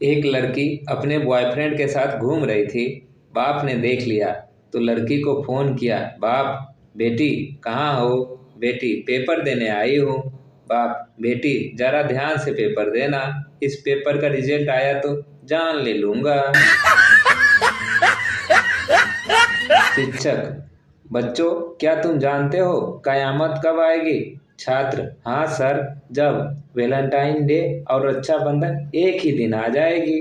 एक लड़की अपने बॉयफ्रेंड के साथ घूम रही थी। बाप ने देख लिया तो लड़की को फोन किया। बाप, बेटी कहाँ हो? बेटी, पेपर देने आई हूँ। बाप, बेटी जरा ध्यान से पेपर देना, इस पेपर का रिजल्ट आया तो जान ले लूंगा। शिक्षक, बच्चों क्या तुम जानते हो कयामत कब आएगी? छात्र, हाँ सर, जब वैलेंटाइन डे और रक्षाबंधन एक ही दिन आ जाएगी।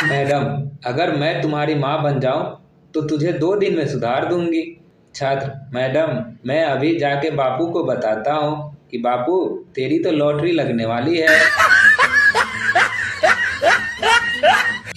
मैडम, अगर मैं तुम्हारी माँ बन जाऊं तो तुझे 2 दिन में सुधार दूंगी। छात्र, मैडम मैं अभी जाके बापू को बताता हूँ कि बापू तेरी तो लॉटरी लगने वाली है।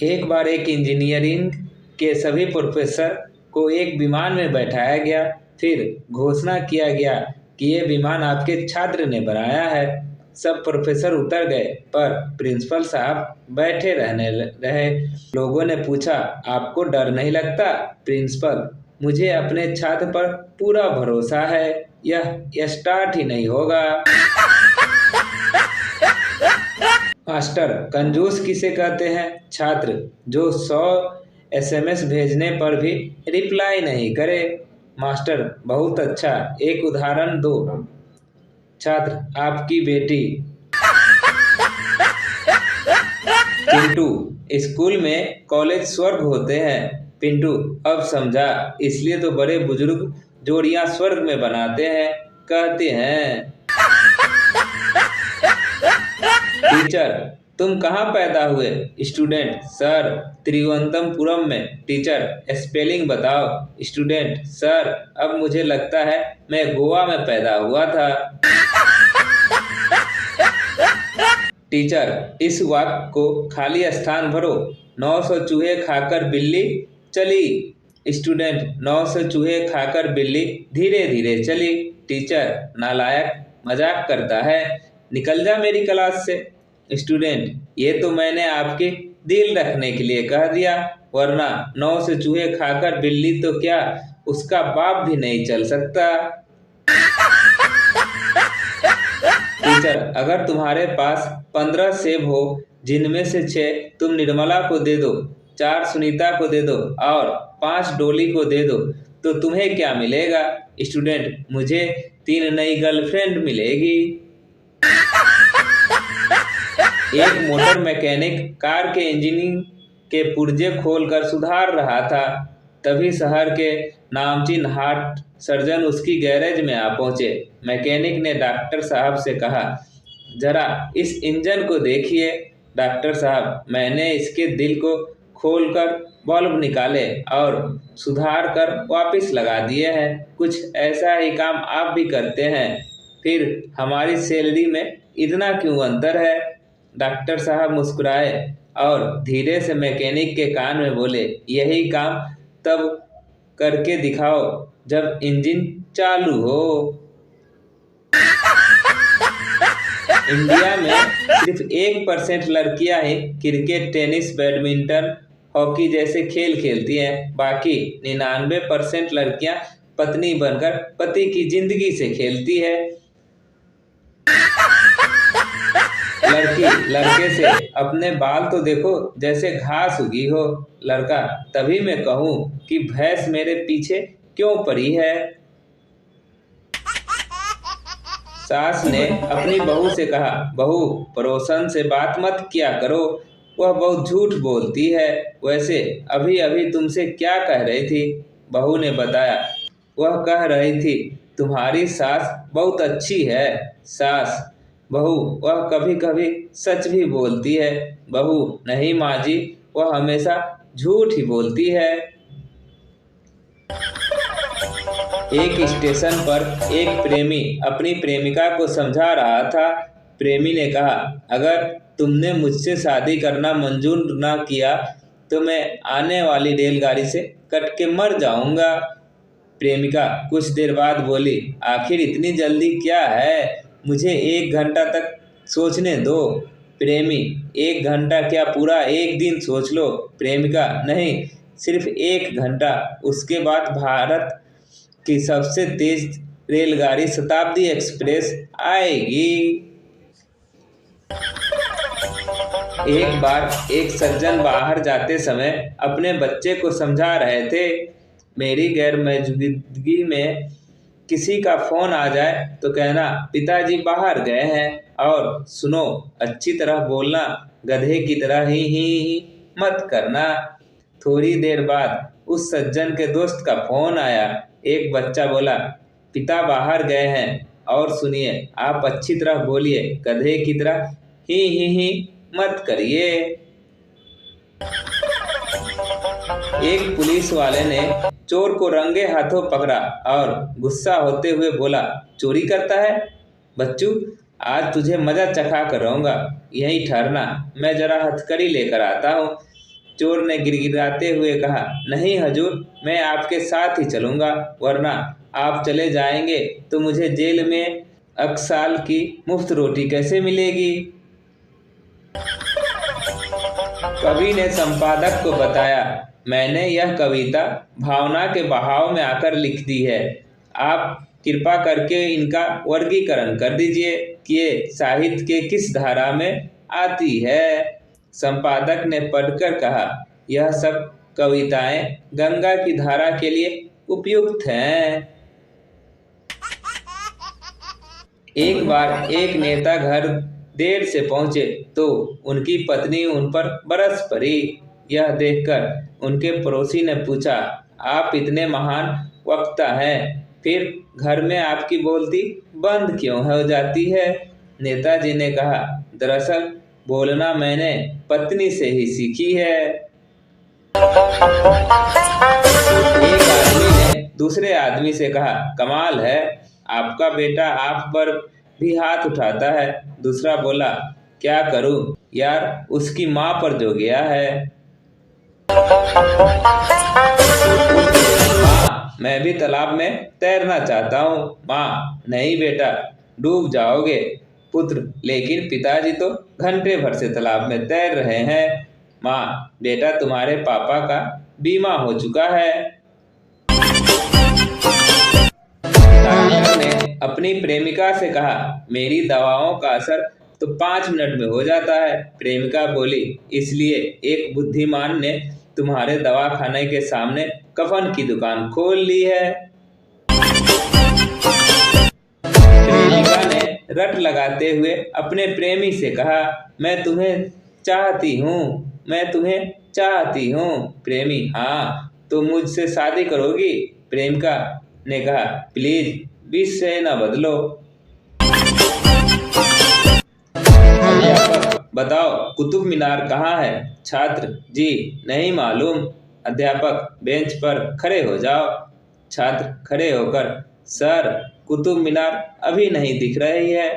एक बार एक इंजीनियरिंग के सभी प्रोफेसर को एक विमान में बैठाया गया। फिर घोषणा किया गया कि ये विमान आपके छात्र ने बनाया है। सब प्रोफेसर उतर गए पर प्रिंसिपल साहब बैठे रहने रहे। लोगों ने पूछा, आपको डर नहीं लगता? प्रिंसिपल, मुझे अपने छात्र पर पूरा भरोसा है, यह स्टार्ट ही नहीं होगा। मास्टर, कंजूस किसे कहते हैं? छात्र, जो 100 SMS भेजने पर भी रिप्लाई नहीं करे। मास्टर, बहुत अच्छा, एक उदाहरण दो। छात्र, आपकी बेटी। पिंटू, स्कूल में कॉलेज स्वर्ग होते हैं। पिंटू, अब समझा, इसलिए तो बड़े बुजुर्ग जोड़ियां स्वर्ग में बनाते हैं, कहते हैं। टीचर, तुम कहाँ पैदा हुए? स्टूडेंट, सर तिरुवनंतपुरम में। टीचर, स्पेलिंग बताओ। स्टूडेंट, सर अब मुझे लगता है मैं गोवा में पैदा हुआ था। टीचर, इस वाक्य को खाली स्थान भरो। 900 चूहे खाकर बिल्ली चली। स्टूडेंट, 900 चूहे खाकर बिल्ली धीरे धीरे चली। टीचर, नालायक, मजाक करता है, निकल जा मेरी क्लास से। स्टूडेंट, ये तो मैंने आपके दिल रखने के लिए कह दिया, वरना 900 चूहे खाकर बिल्ली तो क्या उसका बाप भी नहीं चल सकता। टीचर, अगर तुम्हारे पास 15 सेब हो, जिनमें से 6 तुम निर्मला को दे दो, 4 सुनीता को दे दो और 5 डोली को दे दो, तो तुम्हें क्या मिलेगा? स्टूडेंट, मुझे 3 नई गर्लफ्रेंड मिलेगी। एक मोटर मैकेनिक कार के इंजन के पुर्जे खोलकर सुधार रहा था। तभी शहर के नामचीन हार्ट सर्जन उसकी गैरेज में आ पहुंचे। मैकेनिक ने डॉक्टर साहब से कहा, जरा इस इंजन को देखिए। डॉक्टर साहब, मैंने इसके दिल को खोलकर बल्ब निकाले और सुधार कर वापस लगा दिए हैं। कुछ ऐसा ही काम आप भी करते हैं, फिर हमारी सैलरी में इतना क्यों अंतर है? डॉक्टर साहब मुस्कुराए और धीरे से मैकेनिक के कान में बोले, यही काम तब करके दिखाओ जब इंजन चालू हो। इंडिया में सिर्फ 1% लड़कियां ही क्रिकेट, टेनिस, बैडमिंटन, हॉकी जैसे खेल खेलती हैं। बाकी 99% लड़कियां पत्नी बनकर पति की जिंदगी से खेलती है। लड़की लड़के से, अपने बाल तो देखो जैसे घास उगी हो। लड़का, तभी मैं कहूँ कि भैंस मेरे पीछे क्यों पड़ी है। सास ने अपनी बहू से कहा, बहू पड़ोसन से बात मत किया करो, वह बहुत झूठ बोलती है। वैसे अभी अभी तुमसे क्या कह रही थी? बहू ने बताया, वह कह रही थी तुम्हारी सास बहुत अच्छी है। सास, बहू, वह कभी कभी सच भी बोलती है। बहू, नहीं माँ जी, वह हमेशा झूठ ही बोलती है। एक स्टेशन पर एक प्रेमी अपनी प्रेमिका को समझा रहा था। प्रेमी ने कहा, अगर तुमने मुझसे शादी करना मंजूर ना किया तो मैं आने वाली रेलगाड़ी से कट के मर जाऊंगा। प्रेमिका कुछ देर बाद बोली, आखिर इतनी जल्दी क्या है, मुझे 1 घंटा तक सोचने दो। प्रेमी, 1 घंटा क्या, पूरा एक दिन सोच लो। प्रेमिका, नहीं, सिर्फ 1 घंटा। उसके बाद भारत की सबसे तेज रेलगाड़ी शताब्दी एक्सप्रेस आएगी। एक बार एक सज्जन बाहर जाते समय अपने बच्चे को समझा रहे थे, मेरी गैर मौजूदगी में किसी का फोन आ जाए तो कहना पिताजी बाहर गए हैं, और सुनो अच्छी तरह बोलना, गधे की तरह ही मत करना। थोड़ी देर बाद उस सज्जन के दोस्त का फोन आया। एक बच्चा बोला, पिता बाहर गए हैं, और सुनिए आप अच्छी तरह बोलिए, गधे की तरह ही मत करिए। एक पुलिस वाले ने चोर को रंगे हाथों पकड़ा और गुस्सा होते हुए बोला, चोरी करता है बच्चू, आज तुझे मजा चखा कर रहूंगा, यहीं ठहरना, मैं जरा हथकड़ी लेकर आता हूँ। चोर ने गिड़गिड़ाते हुए कहा, नहीं हजूर, मैं आपके साथ ही चलूंगा, वरना आप चले जाएंगे तो मुझे जेल में 1 साल की मुफ्त रोटी कैसे मिलेगी। कवि ने संपादक को बताया, मैंने यह कविता भावना के बहाव में आकर लिख दी है, आप कृपा करके इनका वर्गीकरण कर दीजिए कि ये साहित्य के किस धारा में आती है। संपादक ने पढ़कर कहा, यह सब कविताएं गंगा की धारा के लिए उपयुक्त हैं। एक बार एक नेता घर देर से पहुंचे तो उनकी पत्नी उन पर बरस पड़ी। यह देखकर उनके पड़ोसी ने पूछा, आप इतने महान वक्ता हैं, फिर घर में आपकी बोलती बंद क्यों हो जाती है। नेताजी ने कहा, दरअसल बोलना मैंने पत्नी से ही सीखी है। एक आदमी ने दूसरे आदमी से कहा, कमाल है, आपका बेटा आप पर भी हाथ उठाता है। दूसरा बोला, क्या करूं यार, उसकी माँ पर जो गया है। माँ, मैं भी तालाब में तैरना चाहता हूँ। माँ, नहीं बेटा, डूब जाओगे। पुत्र, लेकिन पिताजी तो घंटे भर से तालाब में तैर रहे हैं। माँ, बेटा तुम्हारे पापा का बीमा हो चुका है। डॉक्टर ने अपनी प्रेमिका से कहा, मेरी दवाओं का असर तो 5 मिनट में हो जाता है। प्रेमिका बोली, इसलिए एक बुद्धिमान ने तुम्हारे दवाखाने के सामने कफन की दुकान खोल ली है। प्रेमिका ने रट लगाते हुए अपने प्रेमी से कहा, मैं तुम्हें चाहती हूँ। प्रेमी, हाँ, तो मुझसे शादी करोगी। प्रेमिका ने कहा, प्लीज विषय न बदलो। अध्यापक, बताओ कुतुब मीनार कहाँ है। छात्र, जी नहीं मालूम। अध्यापक, बेंच पर खड़े हो जाओ। छात्र खड़े होकर, सर कुतुब मीनार अभी नहीं दिख रही है।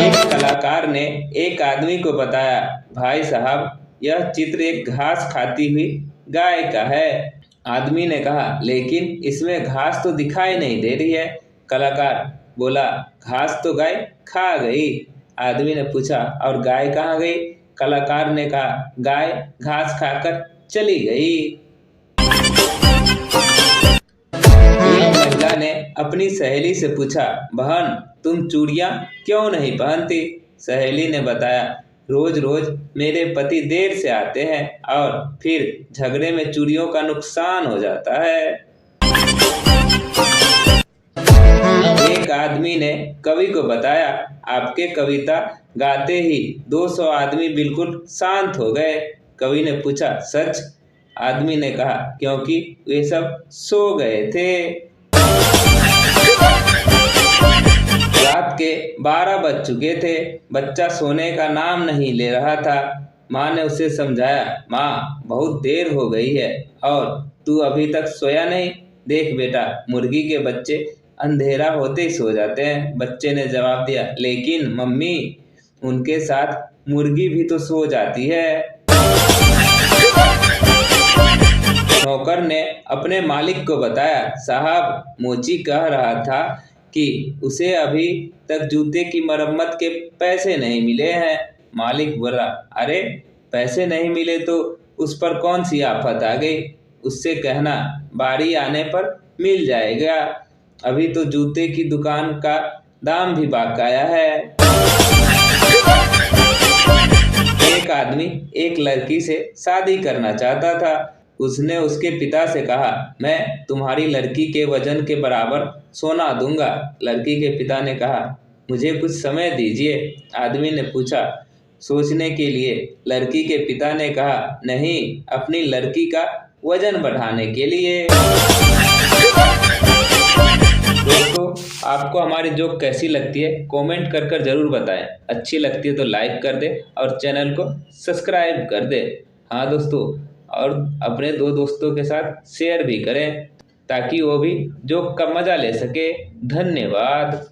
एक कलाकार ने एक आदमी को बताया, भाई साहब, यह चित्र एक घास खाती हुई गाय का है। आदमी ने कहा, लेकिन इसमें घास तो दिखाई नहीं दे रही है। कलाकार बोला, घास तो गाय खा गई। आदमी ने पूछा, और गाय कहाँ गई। कलाकार ने कहा, गाय घास खाकर चली गई। एक महिला ने अपनी सहेली से पूछा, बहन तुम चूड़ियां क्यों नहीं पहनती। सहेली ने बताया, रोज रोज मेरे पति देर से आते हैं और फिर झगड़े में चूड़ियों का नुकसान हो जाता है। एक आदमी ने कवि को बताया, आपके कविता गाते ही 200 आदमी बिल्कुल शांत हो गए। कवि ने पूछा, सच। आदमी ने कहा, क्योंकि वे सब सो गए थे। रात के 12 बज चुके थे। बच्चा सोने का नाम नहीं ले रहा था। माँ ने उसे समझाया, माँ बहुत देर हो गई है और तू अभी तक सोया नहीं। देख बेटा, मुर्गी के बच्चे अंधेरा होते ही सो जाते हैं। बच्चे ने जवाब दिया, लेकिन मम्मी, उनके साथ मुर्गी भी तो सो जाती है। नौकर ने अपने मालिक को बताया, साहब मोची कह रहा था कि उसे अभी तक जूते की मरम्मत के पैसे नहीं मिले हैं। मालिक बोला, अरे पैसे नहीं मिले तो उस पर कौन सी आफत आ गई, उससे कहना बारी आने पर मिल जाएगा। अभी तो जूते की दुकान का दाम भी बकाया है। एक आदमी एक लड़की से शादी करना चाहता था। उसने उसके पिता से कहा, मैं तुम्हारी लड़की के वजन के बराबर सोना दूंगा। लड़की के पिता ने कहा, मुझे कुछ समय दीजिए। आदमी ने पूछा, सोचने के लिए। लड़की के पिता ने कहा, नहीं, अपनी लड़की का वजन बढ़ाने के लिए। दोस्तों, आपको हमारी जोक कैसी लगती है कमेंट कर कर जरूर बताएं। अच्छी लगती है तो लाइक कर दें और चैनल को सब्सक्राइब कर दें। हाँ दोस्तों, और अपने दो दोस्तों के साथ शेयर भी करें ताकि वो भी जोक का मजा ले सके। धन्यवाद।